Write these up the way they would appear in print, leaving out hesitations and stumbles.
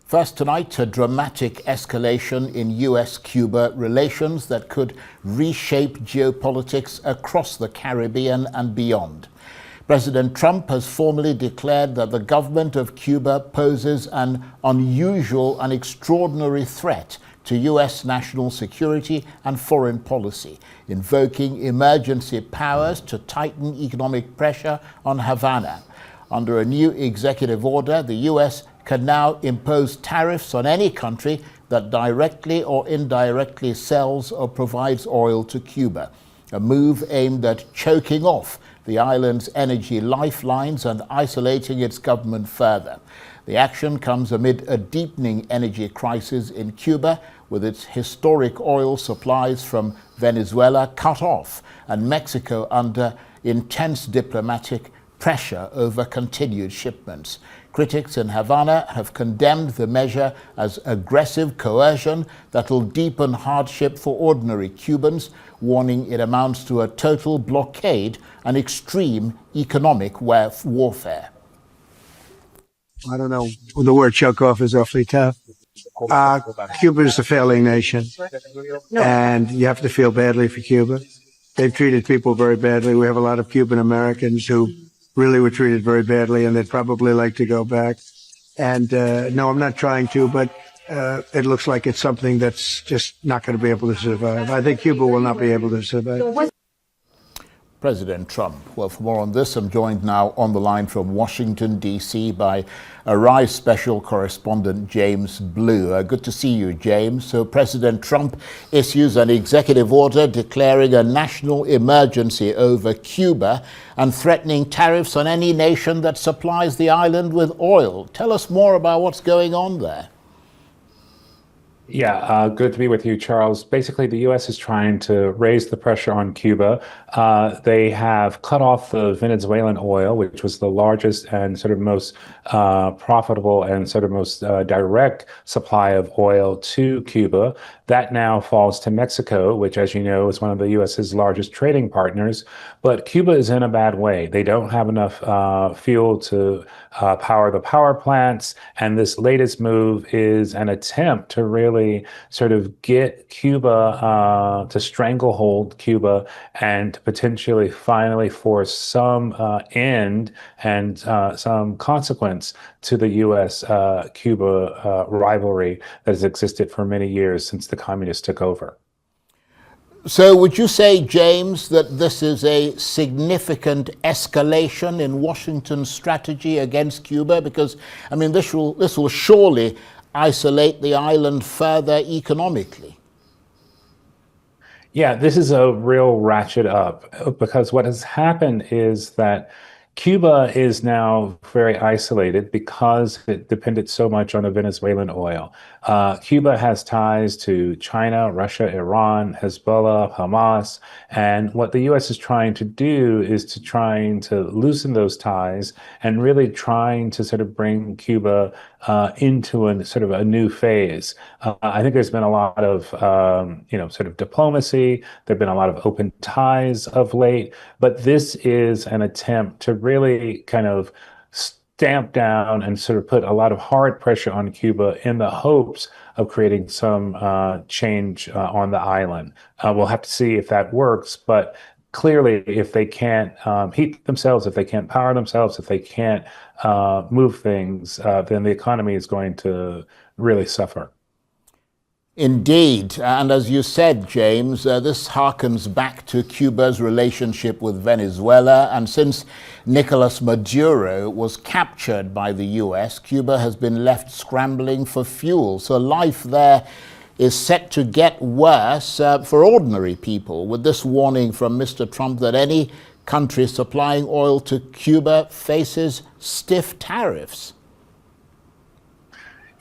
First tonight, a dramatic escalation in US-Cuba relations that could reshape geopolitics across the Caribbean and beyond. President Trump has formally declared that the government of Cuba poses an unusual and extraordinary threat to US national security and foreign policy, invoking emergency powers to tighten economic pressure on Havana. Under a new executive order, the US can now impose tariffs on any country that directly or indirectly sells or provides oil to Cuba, a move aimed at choking off the island's energy lifelines and isolating its government further. The action comes amid a deepening energy crisis in Cuba, with its historic oil supplies from Venezuela cut off and Mexico under intense diplomatic pressure over continued shipments. Critics in Havana have condemned the measure as aggressive coercion that will deepen hardship for ordinary Cubans, warning it amounts to a total blockade and extreme economic warfare. I don't know. The word choke off is awfully tough. Cuba is a failing nation, and you have to feel badly for Cuba. They've treated people very badly. We have a lot of Cuban Americans who really were treated very badly, and they'd probably like to go back. And no, I'm not trying to, but it looks like it's something that's just not going to be able to survive. I think Cuba will not be able to survive. President Trump. Well, for more on this, I'm joined now on the line from Washington, D.C. by Arise special correspondent James Blue. Good to see you, James. So President Trump issues an executive order declaring a national emergency over Cuba and threatening tariffs on any nation that supplies the island with oil. Tell us more about what's going on there. Yeah, good to be with you, Charles. Basically, the U.S. is trying to raise the pressure on Cuba. They have cut off the Venezuelan oil, which was the largest and sort of most profitable and sort of most direct supply of oil to Cuba. That now falls to Mexico, which, as you know, is one of the U.S.'s largest trading partners. But Cuba is in a bad way. They don't have enough fuel to power the power plants. And this latest move is an attempt to really sort of get Cuba to stranglehold Cuba and to potentially finally force some end and some consequence to the U.S.-Cuba rivalry that has existed for many years since the communists took over. So would you say, James, that this is a significant escalation in Washington's strategy against Cuba? Because, I mean, this will surely isolate the island further economically. Yeah, this is a real ratchet up, because what has happened is that Cuba is now very isolated because it depended so much on the Venezuelan oil. Cuba has ties to China, Russia, Iran, Hezbollah, Hamas, and what the U.S. is trying to do is to loosen those ties and really trying to sort of bring Cuba into a sort of a new phase. I think there's been a lot of, sort of diplomacy. There've been a lot of open ties of late, but this is an attempt to really kind of stamp down and sort of put a lot of hard pressure on Cuba in the hopes of creating some change on the island. We'll have to see if that works, but clearly, if they can't heat themselves, if they can't power themselves, if they can't move things, then the economy is going to really suffer. Indeed. And as you said, James, this harkens back to Cuba's relationship with Venezuela. And since Nicolas Maduro was captured by the U.S., Cuba has been left scrambling for fuel. So life there is set to get worse for ordinary people, with this warning from Mr. Trump that any country supplying oil to Cuba faces stiff tariffs.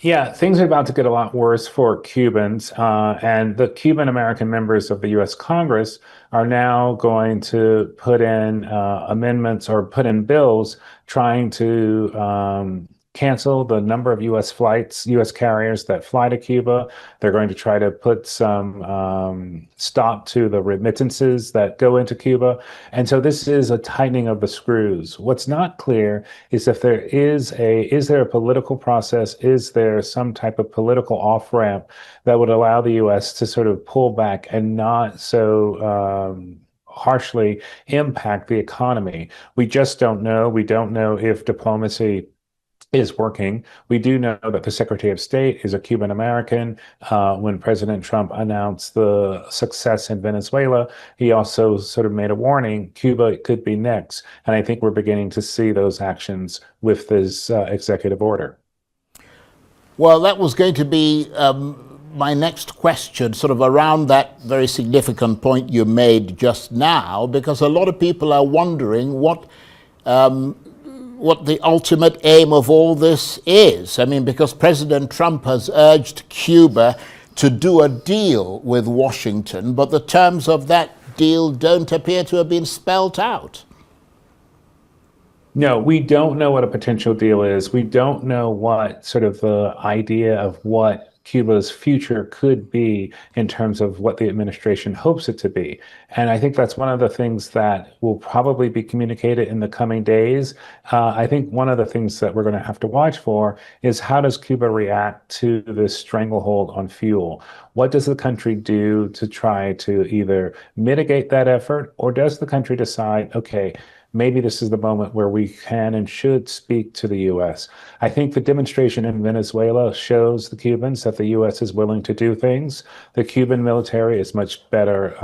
Yeah, things are about to get a lot worse for Cubans, and the Cuban American members of the U.S. Congress are now going to put in amendments or put in bills trying to cancel the number of U.S. flights, U.S. carriers that fly to Cuba. They're going to try to put some stop to the remittances that go into Cuba. And so this is a tightening of the screws. What's not clear is if is there a political process? Is there some type of political off-ramp that would allow the U.S. to sort of pull back and not so harshly impact the economy? We just don't know. We don't know if diplomacy is working. We do know that the Secretary of State is a Cuban American. When President Trump announced the success in Venezuela, he also sort of made a warning, Cuba could be next. And I think we're beginning to see those actions with this executive order. Well, that was going to be my next question, sort of around that very significant point you made just now, because a lot of people are wondering what the ultimate aim of all this is. I mean, because President Trump has urged Cuba to do a deal with Washington, but the terms of that deal don't appear to have been spelled out. No, we don't know what a potential deal is. We don't know what sort of the idea of what Cuba's future could be in terms of what the administration hopes it to be. And I think that's one of the things that will probably be communicated in the coming days. I think one of the things that we're going to have to watch for is how does Cuba react to this stranglehold on fuel? What does the country do to try to either mitigate that effort, or does the country decide, okay, maybe this is the moment where we can and should speak to the U.S. I think the demonstration in Venezuela shows the Cubans that the U.S. is willing to do things. The Cuban military is much better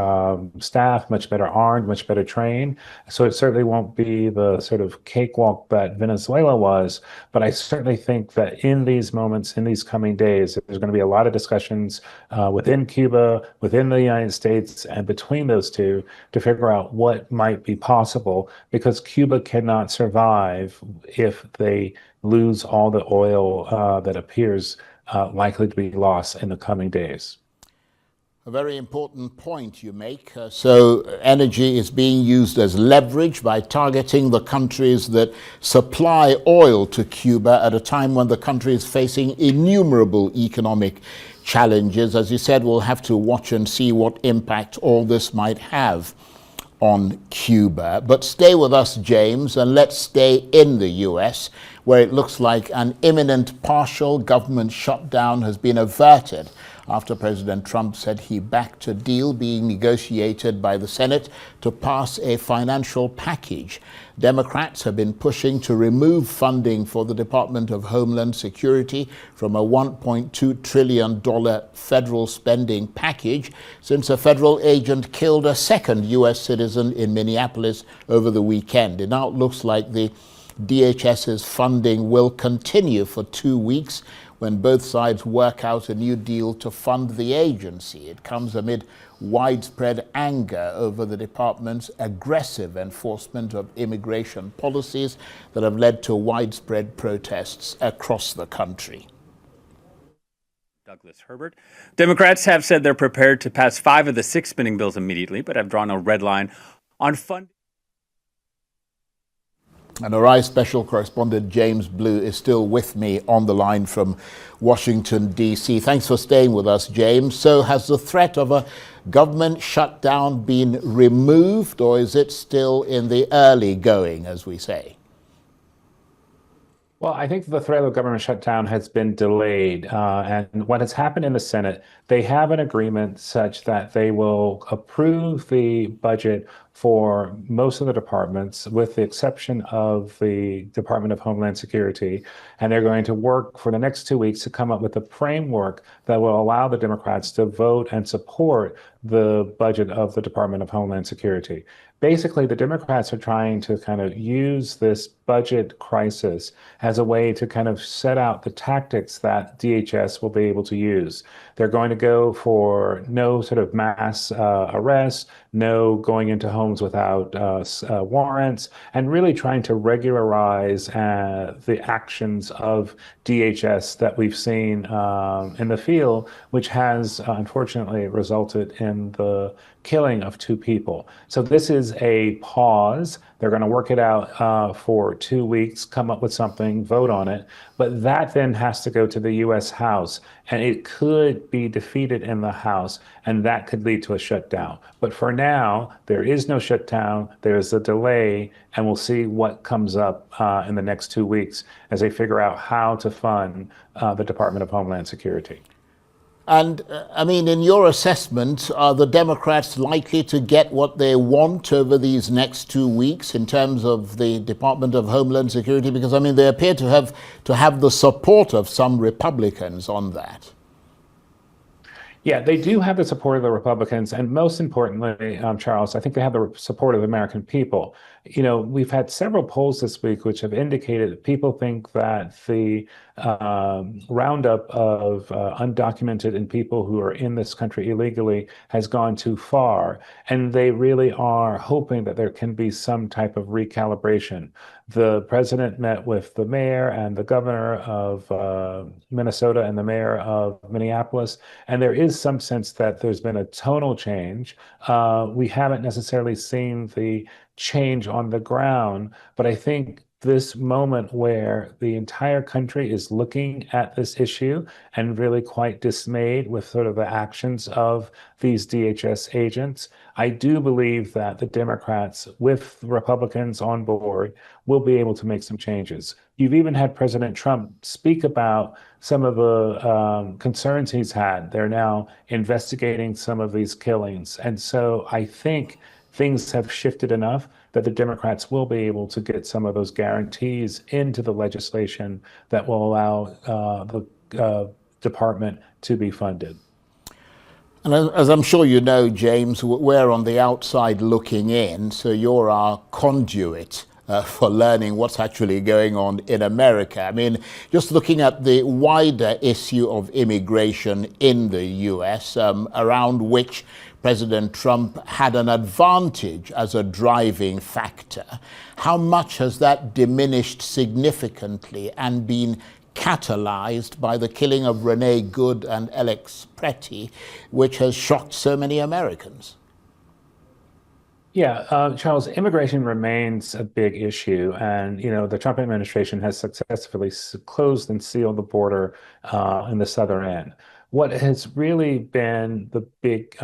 staffed, much better armed, much better trained. So it certainly won't be the sort of cakewalk that Venezuela was. But I certainly think that in these moments, in these coming days, there's going to be a lot of discussions within Cuba, within the United States, and between those two to figure out what might be possible, because Cuba cannot survive if they lose all the oil that appears likely to be lost in the coming days. A very important point you make. So energy is being used as leverage by targeting the countries that supply oil to Cuba at a time when the country is facing innumerable economic challenges. As you said, we'll have to watch and see what impact all this might have on Cuba. But stay with us, James, and let's stay in the US, where it looks like an imminent partial government shutdown has been averted after President Trump said he backed a deal being negotiated by the Senate to pass a financial package. Democrats have been pushing to remove funding for the Department of Homeland Security from a $1.2 trillion federal spending package since a federal agent killed a second U.S. citizen in Minneapolis over the weekend. It now looks like the DHS's funding will continue for 2 weeks when both sides work out a new deal to fund the agency. It comes amid widespread anger over the department's aggressive enforcement of immigration policies that have led to widespread protests across the country. Douglas Herbert. Democrats have said they're prepared to pass 5 of the 6 spending bills immediately, but have drawn a red line on funding. And Arise special correspondent James Blue is still with me on the line from Washington, D.C. Thanks for staying with us, James. So has the threat of a government shutdown been removed, or is it still in the early going, as we say? Well, I think the threat of government shutdown has been delayed. And what has happened in the Senate, they have an agreement such that they will approve the budget for most of the departments, with the exception of the Department of Homeland Security. And they're going to work for the next 2 weeks to come up with a framework that will allow the Democrats to vote and support the budget of the Department of Homeland Security. Basically, the Democrats are trying to kind of use this budget crisis as a way to kind of set out the tactics that DHS will be able to use. They're going to go for no sort of mass arrests, no going into homes without warrants, and really trying to regularize the actions of DHS that we've seen in the field, which has unfortunately resulted in the killing of 2 people. So this is a pause They're going to work it out for 2 weeks, come up with something, vote on it. But that then has to go to the U.S. House, and it could be defeated in the House, and that could lead to a shutdown. But for now, there is no shutdown. There's a delay, and we'll see what comes up in the next 2 weeks as they figure out how to fund the Department of Homeland Security. And I mean, in your assessment, are the Democrats likely to get what they want over these next 2 weeks in terms of the Department of Homeland Security? Because I mean, they appear to have the support of some Republicans on that. Yeah, they do have the support of the Republicans, and most importantly, Charles, I think they have the support of the American people. You know, we've had several polls this week which have indicated that people think that the roundup of undocumented and people who are in this country illegally has gone too far, and they really are hoping that there can be some type of recalibration. The president met with the mayor and the governor of Minnesota and the mayor of Minneapolis, and there is some sense that there's been a tonal change. We haven't necessarily seen the change on the ground, but I think this moment where the entire country is looking at this issue and really quite dismayed with sort of the actions of these DHS agents, I do believe that the Democrats, with Republicans on board, will be able to make some changes. You've even had President Trump speak about some of the concerns he's had. They're now investigating some of these killings. And so I think things have shifted enough that the Democrats will be able to get some of those guarantees into the legislation that will allow the department to be funded. And as I'm sure you know, James, we're on the outside looking in, so you're our conduit for learning what's actually going on in America. I mean, just looking at the wider issue of immigration in the US, around which President Trump had an advantage as a driving factor, how much has that diminished significantly and been catalyzed by the killing of Renee Good and Alex Pretty, which has shocked so many Americans? Yeah, Charles, immigration remains a big issue, and the Trump administration has successfully closed and sealed the border in the southern end. What has really been the big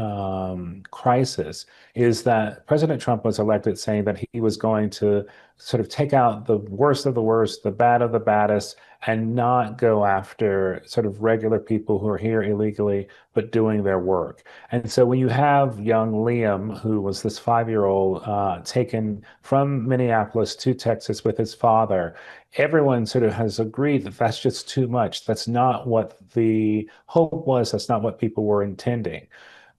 crisis is that President Trump was elected saying that he was going to sort of take out the worst of the worst, the bad of the baddest, and not go after sort of regular people who are here illegally, but doing their work. And so when you have young Liam, who was this 5-year-old taken from Minneapolis to Texas with his father, everyone sort of has agreed that that's just too much. That's not what the hope was. That's not what people were intending.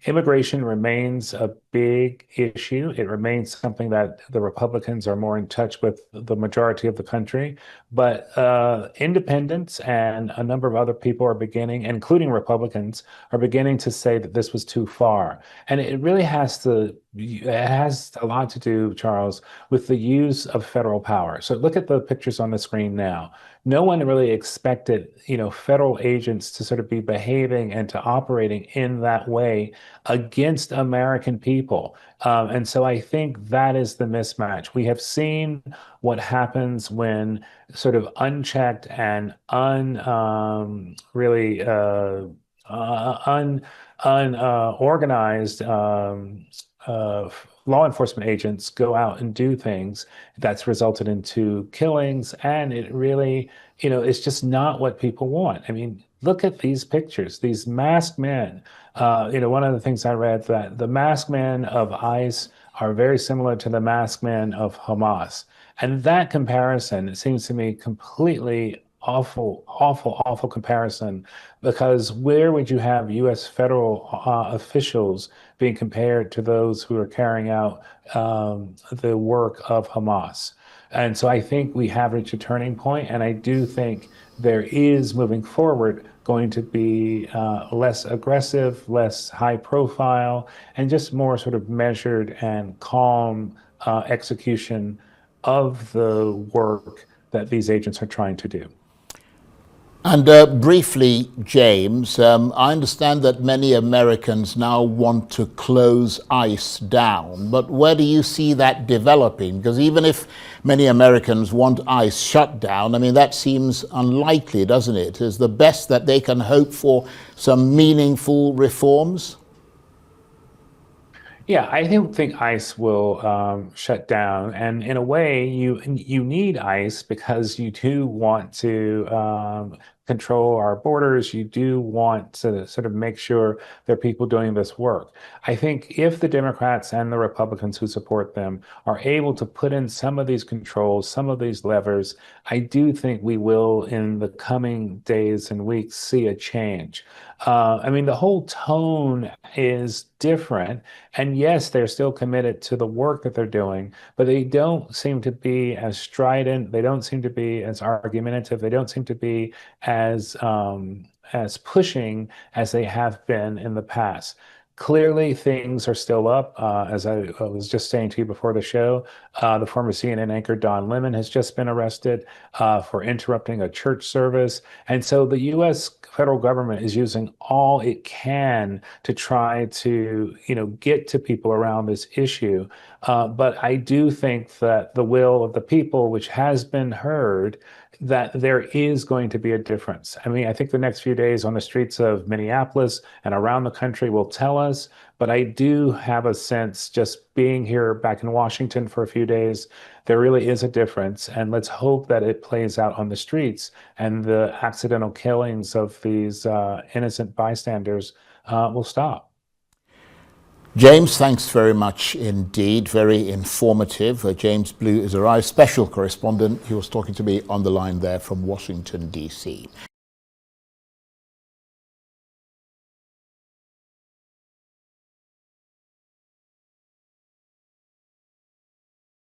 Immigration remains a big issue. It remains something that the Republicans are more in touch with the majority of the country. But independents and a number of other people are beginning, including Republicans, are beginning to say that this was too far. And it really has a lot to do, Charles, with the use of federal power. So look at the pictures on the screen now. No one really expected, federal agents to sort of be behaving and to operating in that way against American people. And so I think that is the mismatch. We have seen what happens when sort of unchecked and unorganized law enforcement agents go out and do things that's resulted into killings. And it really, it's just not what people want. I mean, look at these pictures, these masked men. One of the things I read that the masked men of ICE are very similar to the masked men of Hamas. And that comparison, it seems to me completely awful comparison, because where would you have U.S. federal officials being compared to those who are carrying out the work of Hamas? And so I think we have reached a turning point, and I do think there is, moving forward, going to be less aggressive, less high profile, and just more sort of measured and calm execution of the work that these agents are trying to do. And briefly, James, I understand that many Americans now want to close ICE down, but where do you see that developing? Because even if many Americans want ICE shut down, I mean, that seems unlikely, doesn't it? Is the best that they can hope for some meaningful reforms? Yeah, I don't think ICE will shut down, and in a way, you need ICE because you do want to control our borders. You do want to sort of make sure there are people doing this work. I think if the Democrats and the Republicans who support them are able to put in some of these controls, some of these levers, I do think we will, in the coming days and weeks, see a change. I mean, the whole tone is different. And yes, they're still committed to the work that they're doing, but they don't seem to be as strident. They don't seem to be as argumentative. They don't seem to be as pushing as they have been in the past. Clearly, things are still up. As I was just saying to you before the show, the former CNN anchor Don Lemon has just been arrested for interrupting a church service. And so the U.S. federal government is using all it can to try to, get to people around this issue. But I do think that the will of the people, which has been heard, that there is going to be a difference. I mean, I think the next few days on the streets of Minneapolis and around the country will tell us, but I do have a sense, just being here back in Washington for a few days, there really is a difference. And let's hope that it plays out on the streets and the accidental killings of these innocent bystanders will stop. James, thanks very much indeed. Very informative. James Blue is our special correspondent. He was talking to me on the line there from Washington, D.C.